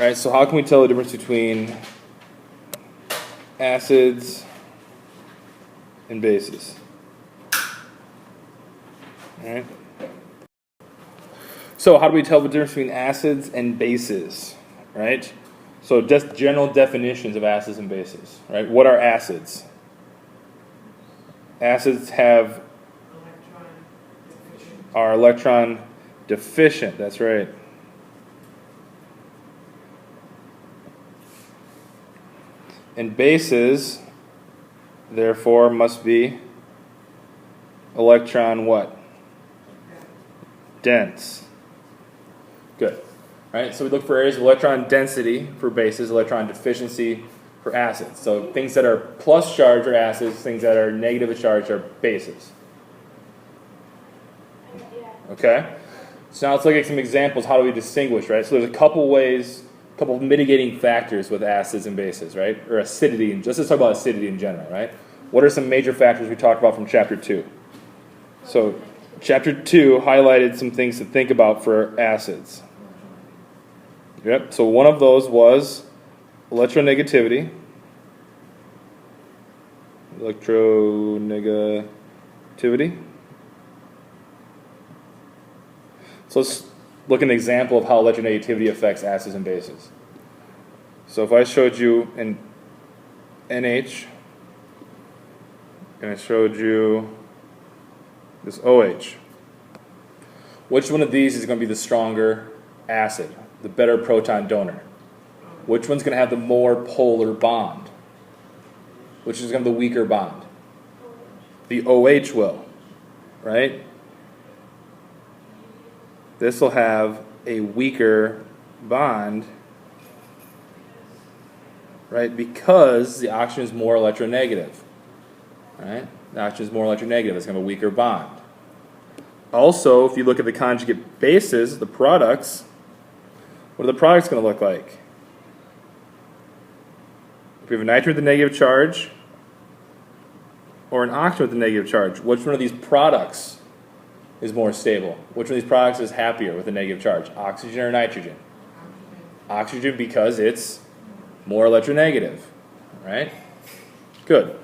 Right, so how can we tell the difference between acids and bases? All right. So how do we tell the difference between acids and bases? Right? So just general definitions of acids and bases. Right? What are acids? Acids are electron deficient. That's right. And bases, therefore, must be electron what? Dense. Good. Right? So we look for areas of electron density for bases, electron deficiency for acids. So things that are plus charge are acids, things that are negative charge are bases. Okay? So now let's look at some examples. How do we distinguish, right? So there's a couple ways, a couple of mitigating factors with acids and bases, right? Or acidity. Let's just talk about acidity in general, right? What are some major factors we talked about from Chapter 2? So Chapter 2 highlighted some things to think about for acids. Yep. So one of those was electronegativity. Electronegativity. So let's look at an example of how electronegativity affects acids and bases. So if I showed you an NH, and I showed you this OH, which one of these is going to be the stronger acid, the better proton donor? Which one's going to have the more polar bond? Which is going to have the weaker bond? The OH will, right? This will have a weaker bond, right? Because the oxygen is more electronegative, right? The oxygen is more electronegative. It's going to have a weaker bond. Also, if you look at the conjugate bases, the products, what are the products going to look like? If we have a nitrogen with a negative charge or an oxygen with a negative charge, which one of these products is more stable? Which one of these products is happier with a negative charge? Oxygen or nitrogen? Oxygen, because it's more electronegative, right? Good.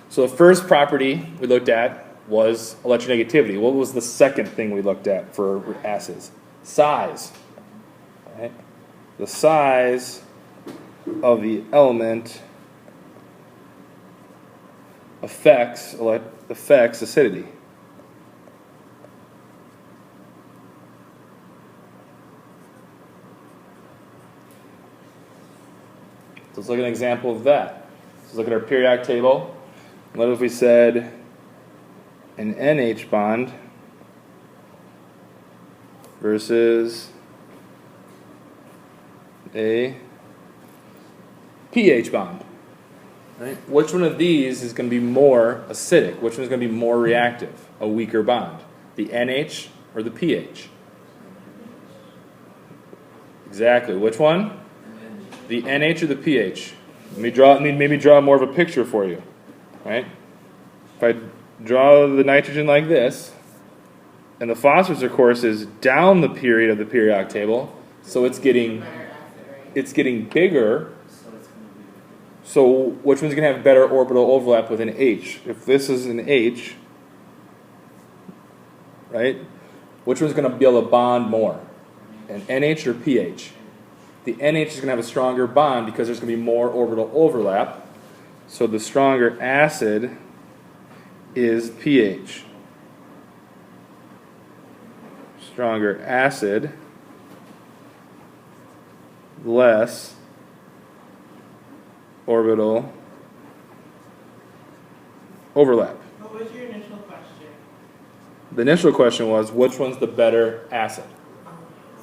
So the first property we looked at was electronegativity. What was the second thing we looked at for acids? Size. Right? The size of the element affects acidity. So let's look at an example of that. Let's look at our periodic table. What if we said an NH bond versus a pH bond? Right? Which one of these is going to be more acidic? Which one is going to be more reactive? A weaker bond? The NH or the pH? Exactly. Which one? The NH or the pH? Let me maybe draw more of a picture for you. Right? If I draw the nitrogen like this, and the phosphorus, of course, is down the period of the periodic table, so it's getting bigger. So which one's going to have better orbital overlap with an H? If this is an H, right? Which one's going to be able to bond more? An NH or pH? The NH is going to have a stronger bond because there's going to be more orbital overlap. So the stronger acid is pH. Stronger acid, less orbital overlap. What was your initial question? The initial question was, which one's the better acid?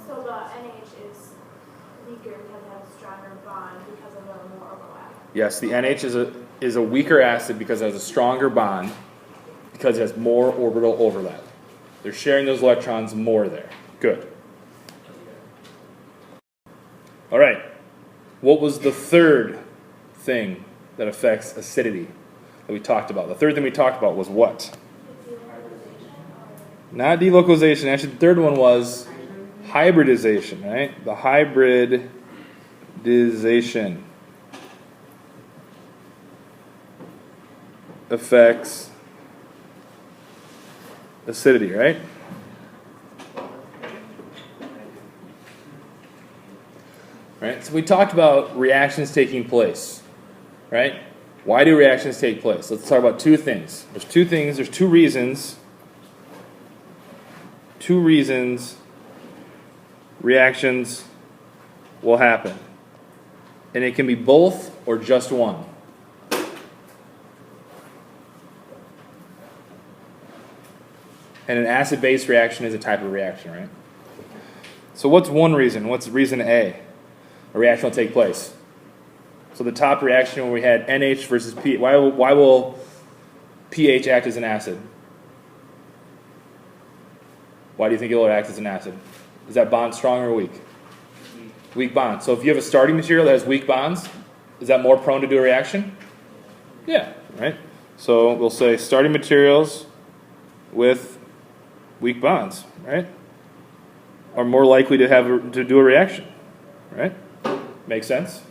So the NH is weaker because it has a stronger bond because of the more overlap. Yes, the NH is a weaker acid because it has a stronger bond because it has more orbital overlap. They're sharing those electrons more there. Good. All right. What was the third thing that affects acidity that we talked about? The third thing we talked about was what? Not delocalization. Actually, the third one was hybridization, right? The hybridization affects acidity, right? Right? So we talked about reactions taking place, right? Why do reactions take place? Let's talk about two things. There's two reasons reactions will happen. And it can be both or just one. And an acid-base reaction is a type of reaction, right? So what's one reason? What's reason A? A reaction will take place. So the top reaction where we had NH versus P, why will pH act as an acid? Why do you think it will act as an acid? Is that bond strong or weak? Weak bond. So if you have a starting material that has weak bonds, is that more prone to do a reaction? Yeah, right? So we'll say starting materials with weak bonds, right, are more likely to do a reaction, right? Make sense?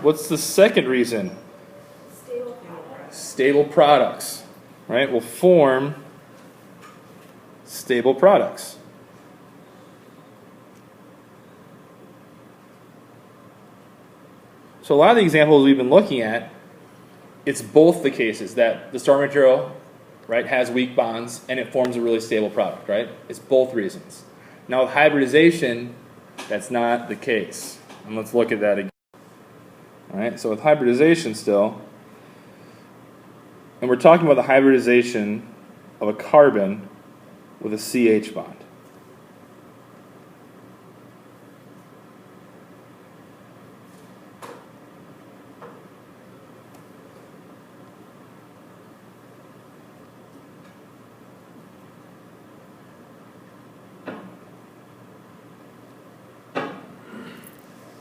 What's the second reason? Stable products. Stable products, right, will form stable products. So a lot of the examples we've been looking at, it's both the cases that the starting material, right, has weak bonds and it forms a really stable product, right? It's both reasons. Now with hybridization, that's not the case. And let's look at that again. All right, so with hybridization still, and we're talking about the hybridization of a carbon with a CH bond.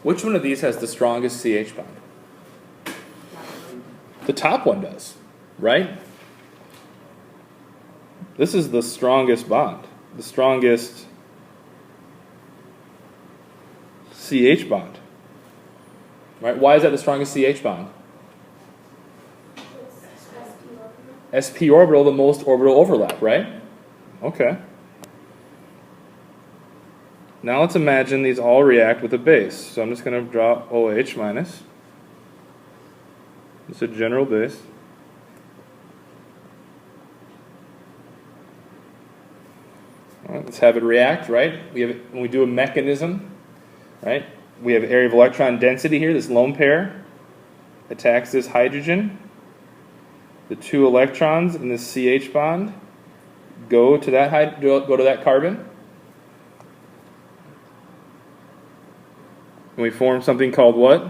Which one of these has the strongest CH bond? The top one does, right? This is the strongest bond, the strongest CH bond. Right? Why is that the strongest CH bond? SP orbital, the most orbital overlap, right? Okay. Now let's imagine these all react with a base. So I'm just going to draw OH minus. It's a general base. All right, let's have it react, right? When we do a mechanism, right? We have area of electron density here. This lone pair attacks this hydrogen. The two electrons in this CH bond go to that carbon. And we form something called what?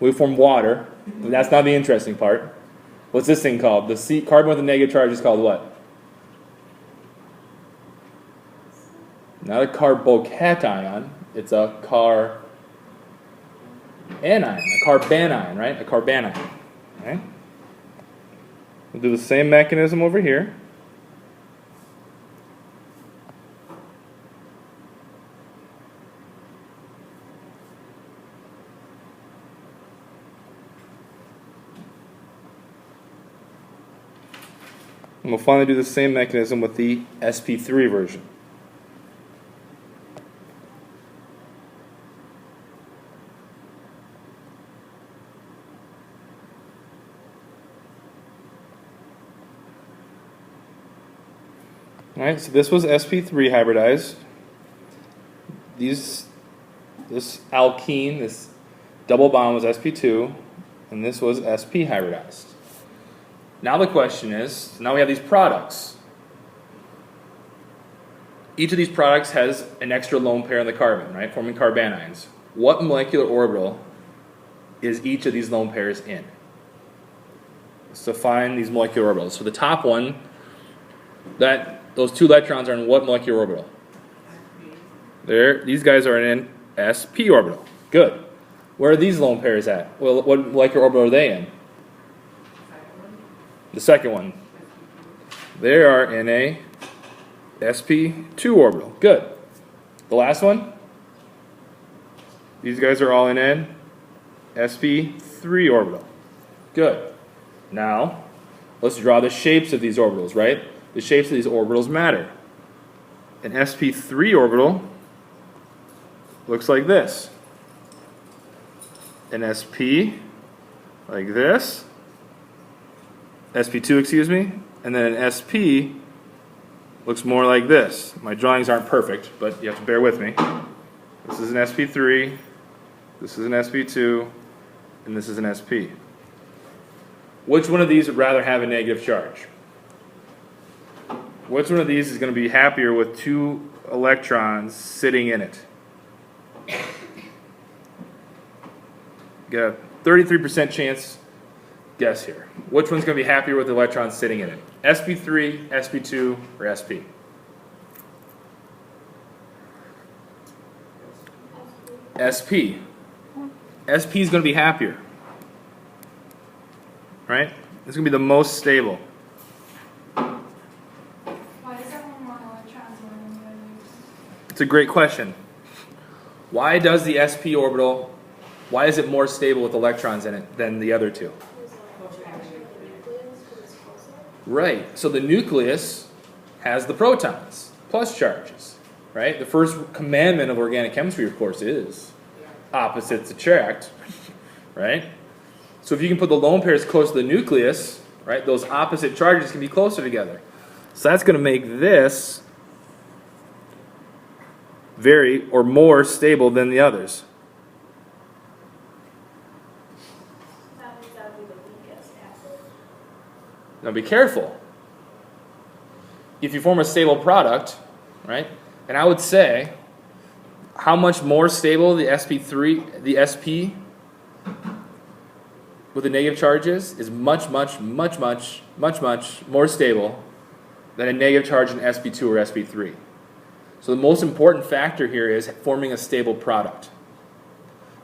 We form water. And that's not the interesting part. What's this thing called? The carbon with a negative charge is called what? Not a carbocation. It's a carbanion, right? A carbanion. Okay? We'll do the same mechanism over here. And we'll finally do the same mechanism with the sp3 version. Alright, so this was sp3 hybridized. This alkene, this double bond was sp2, and this was sp hybridized. Now the question is, now we have these products. Each of these products has an extra lone pair in the carbon, right, forming carbanions. What molecular orbital is each of these lone pairs in? Let's define these molecular orbitals. So the top one, those two electrons are in what molecular orbital? These guys are in sp orbital. Good. Where are these lone pairs at? Well, what molecular orbital are they in? The second one. They are in a sp2 orbital. Good. The last one? These guys are all in N. sp3 orbital. Good. Now, let's draw the shapes of these orbitals, right? The shapes of these orbitals matter. An sp3 orbital looks like this. An sp like this. sp2, excuse me. And then an sp looks more like this. My drawings aren't perfect, but you have to bear with me. This is an sp3, this is an sp2, and this is an sp. Which one of these would rather have a negative charge? Which one of these is going to be happier with 2 electrons sitting in it? Got a 33% chance guess here. Which one's going to be happier with electrons sitting in it? sp3, sp2, or sp? sp. sp is going to be happier. Right? It's going to be the most stable. Why does that one want electrons more than the others? It's a great question. Why does the sp orbital, why is it more stable with electrons in it than the other two? Right. So the nucleus has the protons, plus charges. Right? The first commandment of organic chemistry, of course, is opposites attract. Right? So if you can put the lone pairs close to the nucleus, right, those opposite charges can be closer together. So that's going to make this very or more stable than the others. That means that would be the weakest acid. Now be careful. If you form a stable product, right, and I would say how much more stable the sp3, the sp with the negative charges is much more stable than a negative charge in sp2 or sp3. So the most important factor here is forming a stable product.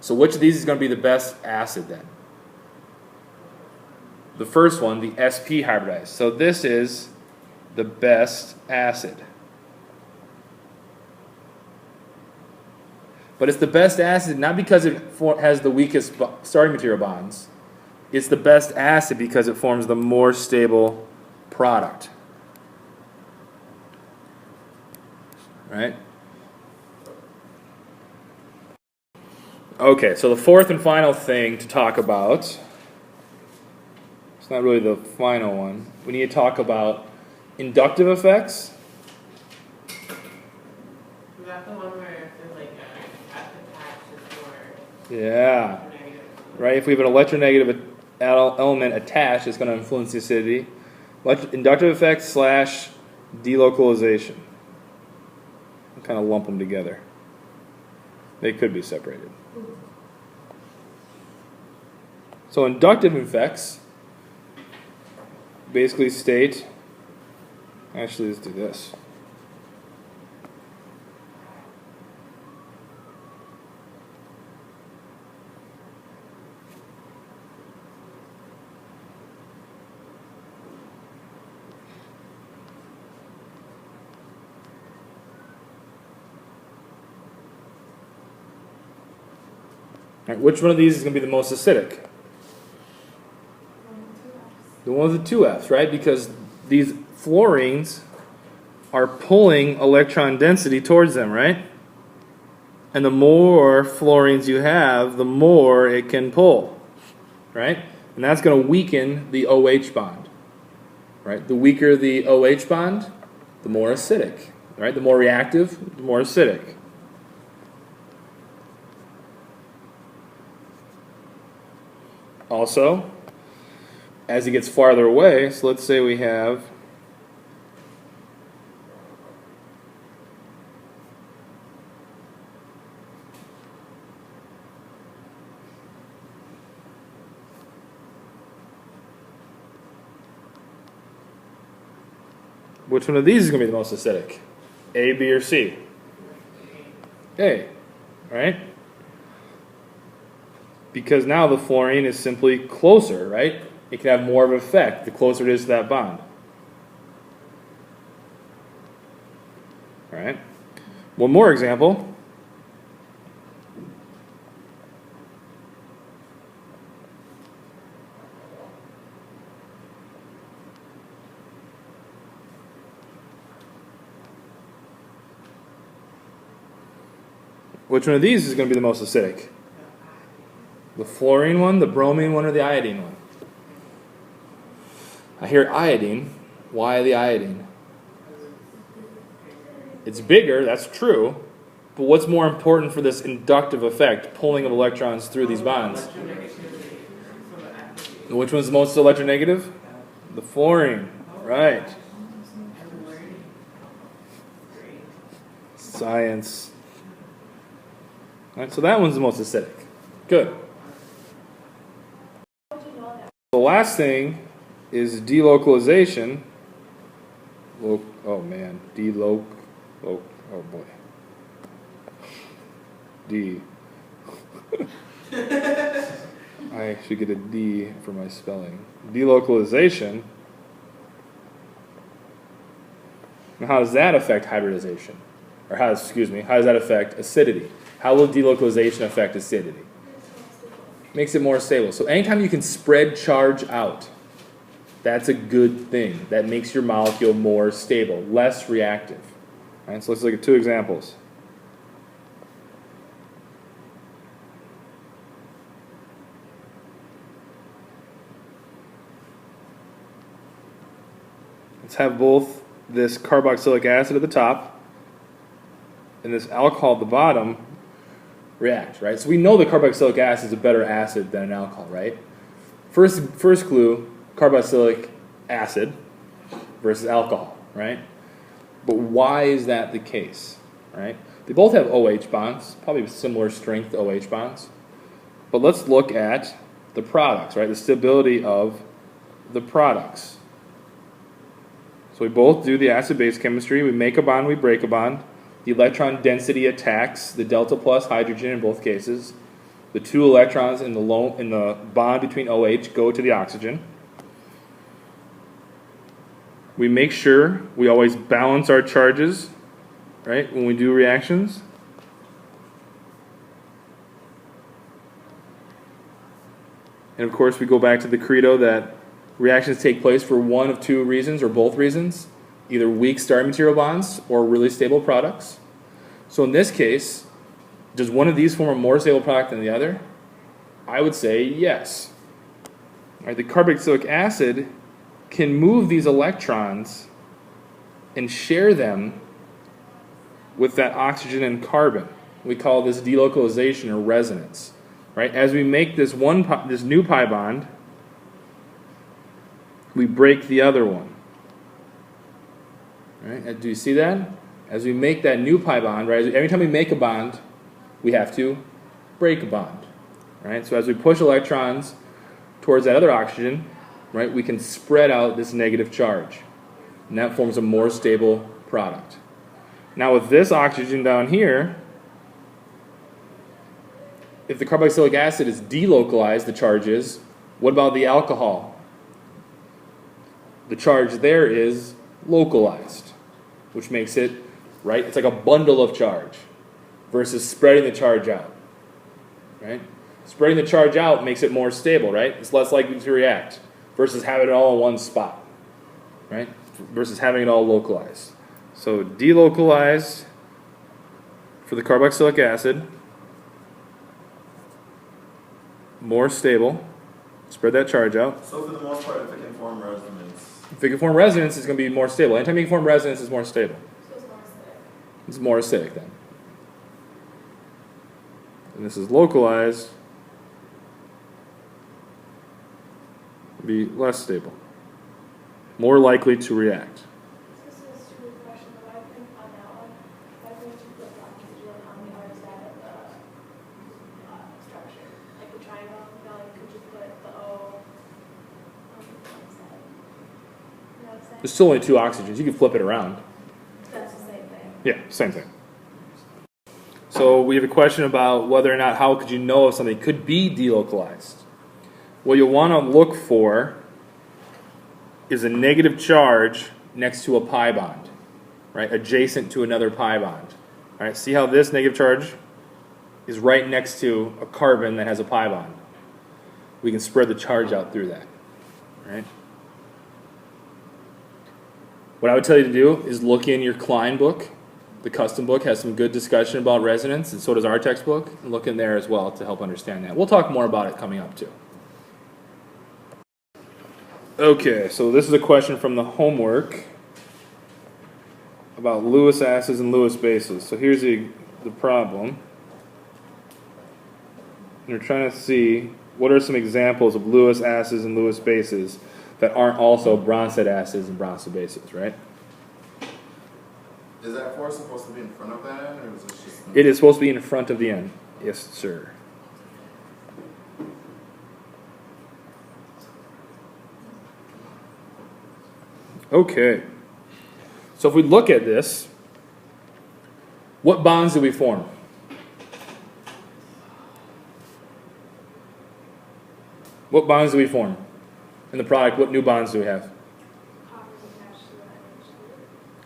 So which of these is going to be the best acid then? The first one, the sp hybridized. So this is the best acid. But it's the best acid not because it has the weakest starting material bonds. It's the best acid because it forms the more stable product. Right? Okay, so the fourth and final thing to talk about, it's not really the final one, we need to talk about inductive effects. Is that the one where there's like a attached is more Yeah. negative? Right, if we have an electronegative element attached, it's going to influence the acidity. Inductive effects / delocalization. I'll kind of lump them together. They could be separated. So inductive effects basically state, actually let's do this. Right, which one of these is going to be the most acidic? The one with the two F's, right? Because these fluorines are pulling electron density towards them, right? And the more fluorines you have, the more it can pull, right? And that's going to weaken the OH bond, right? The weaker the OH bond, the more acidic, right? The more reactive, the more acidic. Also, as it gets farther away, so let's say we have which one of these is going to be the most acidic? A, B, or C? A, right? Because now the fluorine is simply closer, right? It can have more of an effect the closer it is to that bond. All right. One more example. Which one of these is going to be the most acidic? The fluorine one, the bromine one, or the iodine one? I hear iodine. Why the iodine? It's bigger, that's true. But what's more important for this inductive effect, pulling of electrons through these bonds? Which one's the most electronegative? The fluorine. Right. Science. All right, so that one's the most acidic. Good. The last thing is delocalization. Oh man, oh boy. D. I should get a D for my spelling. Delocalization. Now, how does that affect hybridization? Or how does that affect acidity? How will delocalization affect acidity? Makes it more stable. So anytime you can spread charge out, that's a good thing. That makes your molecule more stable, less reactive. All right, so let's look at two examples. Let's have both this carboxylic acid at the top and this alcohol at the bottom react, right? So we know the carboxylic acid is a better acid than an alcohol, right? First clue, carboxylic acid versus alcohol, right? But why is that the case, right? They both have OH bonds, probably similar strength OH bonds. But let's look at the products, right? The stability of the products. So we both do the acid-base chemistry. We make a bond, we break a bond. The electron density attacks the delta plus hydrogen in both cases. The two electrons in the bond between OH go to the oxygen. We make sure we always balance our charges, right, when we do reactions. And of course, we go back to the credo that reactions take place for one of two reasons or both reasons, either weak starting material bonds or really stable products. So in this case, does one of these form a more stable product than the other? I would say yes. All right, the carboxylic acid can move these electrons and share them with that oxygen and carbon. We call this delocalization or resonance. Right? As we make this new pi bond, we break the other one. Right? Do you see that? As we make that new pi bond, right? Every time we make a bond, we have to break a bond. Right? So as we push electrons towards that other oxygen, right, we can spread out this negative charge. And that forms a more stable product. Now with this oxygen down here, if the carboxylic acid is delocalized, the charge is, what about the alcohol? The charge there is localized, which makes it, right, it's like a bundle of charge versus spreading the charge out, right? Spreading the charge out makes it more stable, right? It's less likely to react versus having it all in one spot, right? Versus having it all localized. So delocalized for the carboxylic acid, more stable, spread that charge out. So for the most part, if it can form resonance. If it can form resonance, it's going to be more stable. Anytime you can form resonance, it's more stable. So it's more acidic. It's more acidic then. And this is localized, be less stable, more likely to react. This is a stupid question, but I think on that one, why couldn't you put the oxygen on the other side of the structure? Like the triangle, you know, like could you put the O on the one side? You know what I'm saying? There's still only two oxygens. You can flip it around. That's the same thing. Yeah, same thing. So we have a question about whether or not, how could you know if something could be delocalized? What you'll want to look for is a negative charge next to a pi bond. right, adjacent to another pi bond. All right, see how this negative charge is right next to a carbon that has a pi bond. We can spread the charge out through that. Right? What I would tell you to do is look in your Klein book. The custom book has some good discussion about resonance, and so does our textbook. And look in there as well to help understand that. We'll talk more about it coming up too. Okay, so this is a question from the homework about Lewis acids and Lewis bases. So here's the problem. You're trying to see what are some examples of Lewis acids and Lewis bases that aren't also Bronsted acids and Bronsted bases, right? Is that 4 supposed to be in front of that end, or is it just? It is supposed to be in front of the N. Yes, sir. Okay. So if we look at this, what bonds do we form? What bonds do we form? In the product, what new bonds do we have?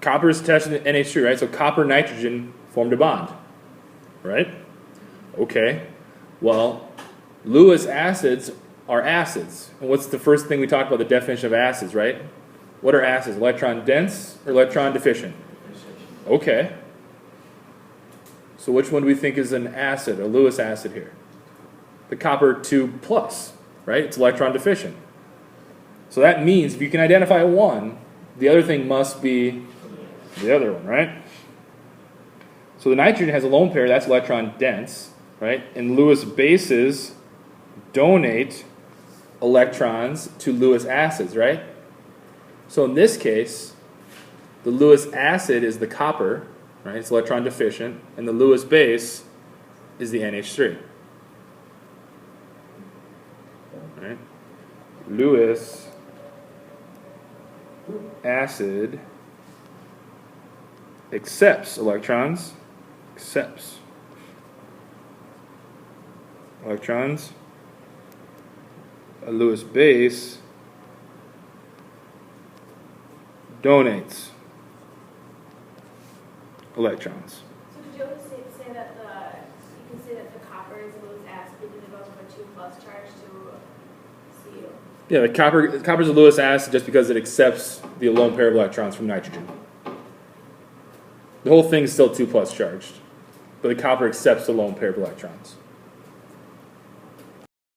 Copper is attached to the NH3, right? So copper nitrogen formed a bond, right? Okay. Well, Lewis acids are acids. And what's the first thing we talked about, the definition of acids, right? What are acids? Electron dense or electron deficient? Okay. So which one do we think is an acid, a Lewis acid here? The copper 2 plus, right? It's electron deficient. So that means if you can identify one, the other thing must be the other one, right? So the nitrogen has a lone pair, that's electron dense, right? And Lewis bases donate electrons to Lewis acids, right? So in this case, the Lewis acid is the copper, right? It's electron deficient, and the Lewis base is the NH3. Right? Lewis acid accepts electrons, a Lewis base donates electrons. So did you always say that you can say that the copper is a Lewis acid because it goes from a 2 plus charge to Cu? Yeah, the copper is a Lewis acid just because it accepts the lone pair of electrons from nitrogen. The whole thing is still 2 plus charged, but the copper accepts the lone pair of electrons.